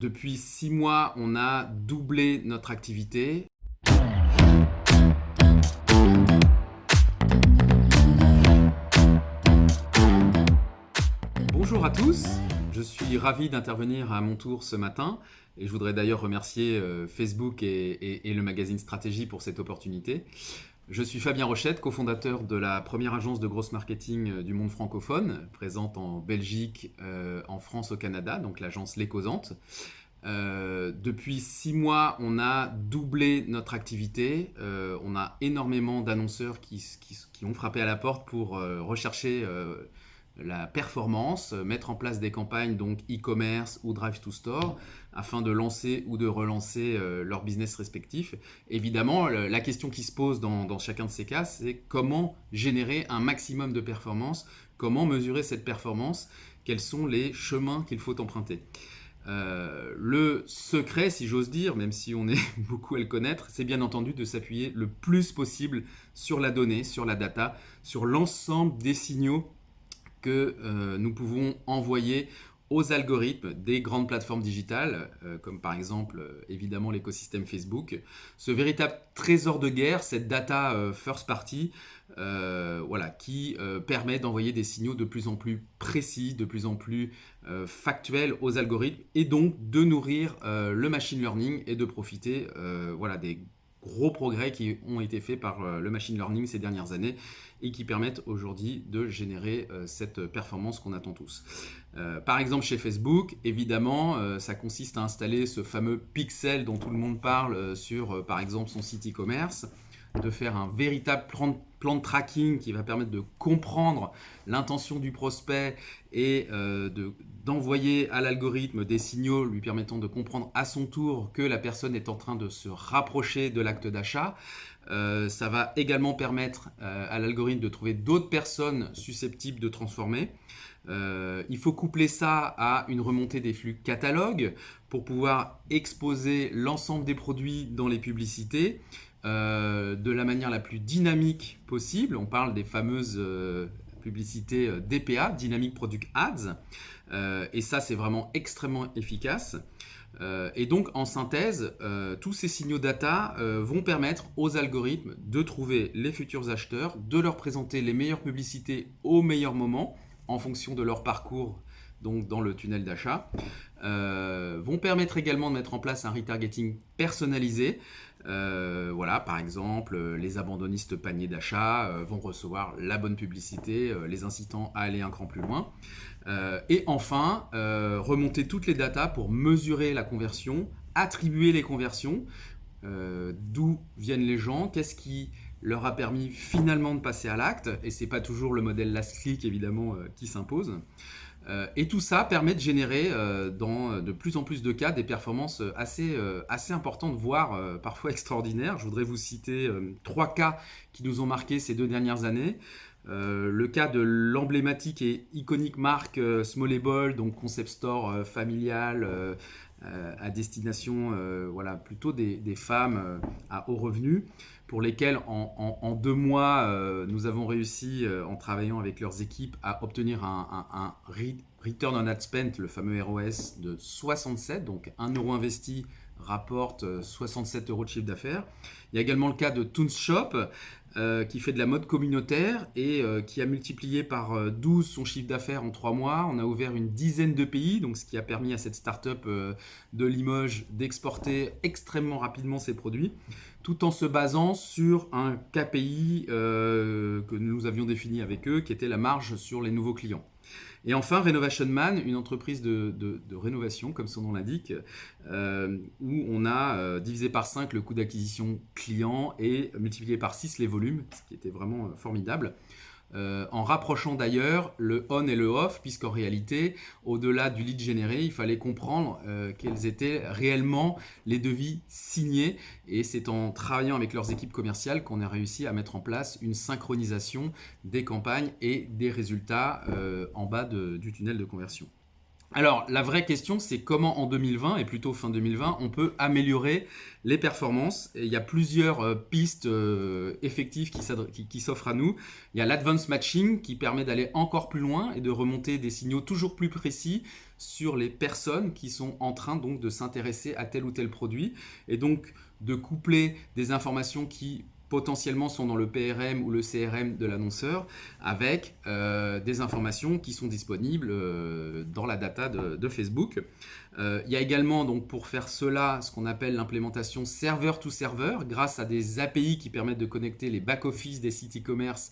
Depuis 6 mois, on a doublé notre activité. Bonjour à tous, je suis ravi d'intervenir à mon tour ce matin et je voudrais d'ailleurs remercier Facebook et le magazine Stratégie pour cette opportunité. Je suis Fabien Rochette, cofondateur de la première agence de growth marketing du monde francophone, présente en Belgique, en France, au Canada, donc l'agence Les Causantes. Depuis 6 mois, on a doublé notre activité. On a énormément d'annonceurs qui ont frappé à la porte pour rechercher la performance, mettre en place des campagnes donc e-commerce ou drive to store afin de lancer ou de relancer leur business respectif. Évidemment, la question qui se pose dans chacun de ces cas, c'est comment générer un maximum de performance, comment mesurer cette performance, quels sont les chemins qu'il faut emprunter. Le secret, si j'ose dire, même si on est beaucoup à le connaître, c'est bien entendu de s'appuyer le plus possible sur la donnée, sur la data, sur l'ensemble des signaux que nous pouvons envoyer aux algorithmes des grandes plateformes digitales, comme par exemple évidemment l'écosystème Facebook. Ce véritable trésor de guerre, cette data first party, qui permet d'envoyer des signaux de plus en plus précis, de plus en plus factuels aux algorithmes et donc de nourrir le machine learning et de profiter des gros progrès qui ont été faits par le machine learning ces dernières années et qui permettent aujourd'hui de générer cette performance qu'on attend tous. Par exemple chez Facebook, évidemment, ça consiste à installer ce fameux pixel dont tout le monde parle sur par exemple son site e-commerce, de faire un véritable plan de tracking qui va permettre de comprendre l'intention du prospect et d'envoyer à l'algorithme des signaux lui permettant de comprendre à son tour que la personne est en train de se rapprocher de l'acte d'achat. Ça va également permettre à l'algorithme de trouver d'autres personnes susceptibles de transformer. Il faut coupler ça à une remontée des flux catalogues pour pouvoir exposer l'ensemble des produits dans les publicités de la manière la plus dynamique possible. On parle des fameuses publicités DPA, Dynamic Product Ads, et ça c'est vraiment extrêmement efficace. Et donc en synthèse, tous ces signaux data vont permettre aux algorithmes de trouver les futurs acheteurs, de leur présenter les meilleures publicités au meilleur moment en fonction de leur parcours donc dans le tunnel d'achat, vont permettre également de mettre en place un retargeting personnalisé. Par exemple, les abandonnistes panier d'achat vont recevoir la bonne publicité, les incitant à aller un cran plus loin. Et enfin, remonter toutes les datas pour mesurer la conversion, attribuer les conversions, d'où viennent les gens, qu'est-ce qui leur a permis finalement de passer à l'acte, et c'est pas toujours le modèle last click évidemment qui s'impose. Et tout ça permet de générer dans de plus en plus de cas des performances assez importantes, voire parfois extraordinaires. Je voudrais vous citer 3 cas qui nous ont marqués ces 2 dernières années. Le cas de l'emblématique et iconique marque Smallable, donc concept store familial à destination plutôt des femmes à haut revenu, pour lesquelles en 2 mois, nous avons réussi, en travaillant avec leurs équipes, à obtenir un return on ad spent, le fameux ROS, de 67, donc 1 euro investi rapporte 67 euros de chiffre d'affaires. Il y a également le cas de Toons Shop, qui fait de la mode communautaire et qui a multiplié par 12 son chiffre d'affaires en 3 mois. On a ouvert une dizaine de pays, donc ce qui a permis à cette start-up de Limoges d'exporter extrêmement rapidement ses produits, tout en se basant sur un KPI que nous avions défini avec eux, qui était la marge sur les nouveaux clients. Et enfin, Renovation Man, une entreprise de rénovation, comme son nom l'indique, où on a divisé par 5 le coût d'acquisition client et multiplié par 6 les volumes, ce qui était vraiment formidable. En rapprochant d'ailleurs le on et le off, puisqu'en réalité, au-delà du lead généré, il fallait comprendre quels étaient réellement les devis signés. Et c'est en travaillant avec leurs équipes commerciales qu'on a réussi à mettre en place une synchronisation des campagnes et des résultats en bas du tunnel de conversion. Alors, la vraie question, c'est comment en 2020, et plutôt fin 2020, on peut améliorer les performances. Et il y a plusieurs pistes effectives qui s'offrent à nous. Il y a l'advanced matching qui permet d'aller encore plus loin et de remonter des signaux toujours plus précis sur les personnes qui sont en train donc de s'intéresser à tel ou tel produit et donc de coupler des informations qui potentiellement sont dans le PRM ou le CRM de l'annonceur avec des informations qui sont disponibles dans la data de Facebook. Il y a également donc pour faire cela ce qu'on appelle l'implémentation serveur to serveur grâce à des API qui permettent de connecter les back-office des sites e-commerce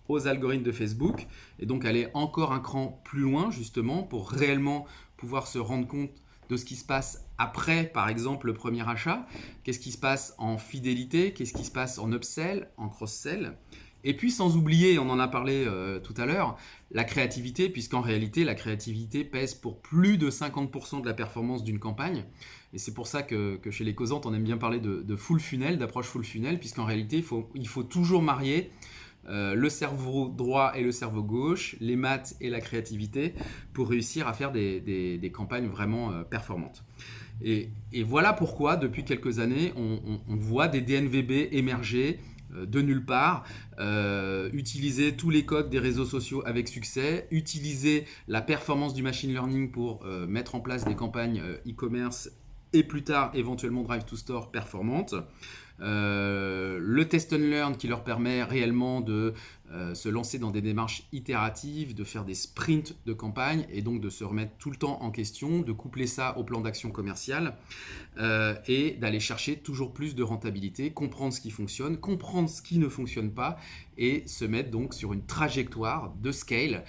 aux algorithmes de Facebook et donc aller encore un cran plus loin justement pour réellement pouvoir se rendre compte de ce qui se passe après, par exemple, le premier achat, qu'est-ce qui se passe en fidélité, qu'est-ce qui se passe en upsell, en cross-sell. Et puis sans oublier, on en a parlé tout à l'heure, la créativité, puisqu'en réalité, la créativité pèse pour plus de 50% de la performance d'une campagne. Et c'est pour ça que chez les causantes, on aime bien parler de full funnel, d'approche full funnel, puisqu'en réalité, il faut toujours marier le cerveau droit et le cerveau gauche, les maths et la créativité pour réussir à faire des campagnes vraiment performantes. Et voilà pourquoi, depuis quelques années, on voit des DNVB émerger de nulle part, utiliser tous les codes des réseaux sociaux avec succès, utiliser la performance du machine learning pour mettre en place des campagnes e-commerce et plus tard éventuellement Drive to Store performantes. Le test and learn qui leur permet réellement de se lancer dans des démarches itératives, de faire des sprints de campagne et donc de se remettre tout le temps en question, de coupler ça au plan d'action commercial et d'aller chercher toujours plus de rentabilité, comprendre ce qui fonctionne, comprendre ce qui ne fonctionne pas et se mettre donc sur une trajectoire de scale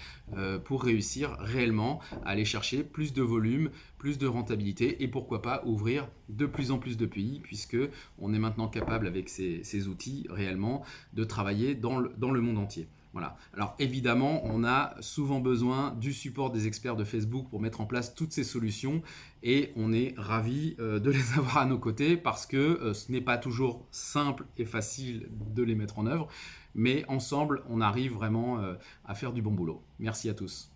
pour réussir réellement à aller chercher plus de volume, plus de rentabilité et pourquoi pas ouvrir de plus en plus de pays puisque on est maintenant capable avec ces outils réellement de travailler dans le monde entier. Voilà. Alors évidemment, on a souvent besoin du support des experts de Facebook pour mettre en place toutes ces solutions et on est ravis de les avoir à nos côtés parce que ce n'est pas toujours simple et facile de les mettre en œuvre, mais ensemble, on arrive vraiment à faire du bon boulot. Merci à tous.